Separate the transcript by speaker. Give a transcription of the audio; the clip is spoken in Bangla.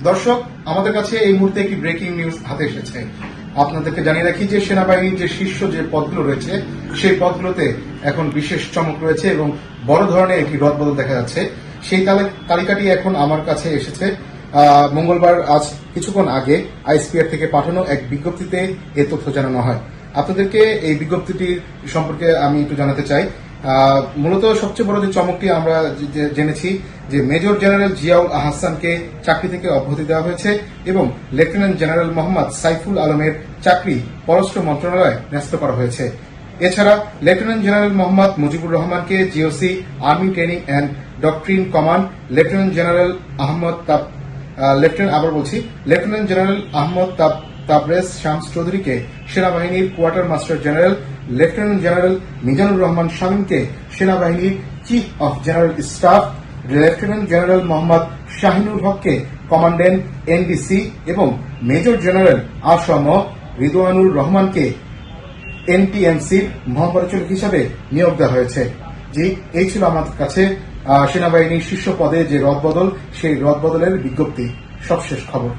Speaker 1: দর্শক, আমাদের কাছে এই মুহূর্তে একটি ব্রেকিং নিউজ হাতে এসেছে। আপনাদেরকে জানিয়ে রাখি যে সেনাবাহিনীর যে শীর্ষ যে পদগুলো রয়েছে সেই পদগুলোতে এখন বিশেষ চমক রয়েছে এবং বড় ধরনের একটি রদবদল দেখা যাচ্ছে। সেই তালিকাটি এখন আমার কাছে এসেছে। মঙ্গলবার আজ কিছুক্ষণ আগে আইএসপিআর থেকে পাঠানো এক বিজ্ঞপ্তিতে এ তথ্য জানানো হয়। আপনাদেরকে এই বিজ্ঞপ্তিটির সম্পর্কে আমি একটু জানাতে চাই। মূলত সবচেয়ে বড় যে চমকটি আমরা জেনেছি যে মেজর জেনারেল জিয়াউল আহসানকে চাকরি থেকে অব্যাহতি দেওয়া হয়েছে এবং লেফটেন্যান্ট জেনারেল মোহাম্মদ সাইফুল আলমের চাকরি পররাষ্ট্র মন্ত্রণালয়ে ন্যস্ত করা হয়েছে। এছাড়া লেফটেন্যান্ট জেনারেল মোহাম্মদ মুজিবুর রহমানকে GOC army training and doctrine command, lieutenant general Ahmed Tabrez Shams চৌধুরীকে সেনাবাহিনীর quartermaster general, lieutenant general Mizanur Rahman শামীমকে সেনাবাহিনীর chief of general staff, lieutenant general Mohammad Shahinur হককে কমান্ড্যান্ট এনডিসি এবং মেজর জেনারেল আসম রিদওয়ানুর রহমানকে এনটিএমসির মহাপরিচালক হিসাবে নিয়োগ দেওয়া হয়েছে। জি, এই ছিল আমাদের কাছে সেনাবাহিনীর শীর্ষ পদে যে রদবদল, সেই রদবদলের বিজ্ঞপ্তি। সবশেষ খবর।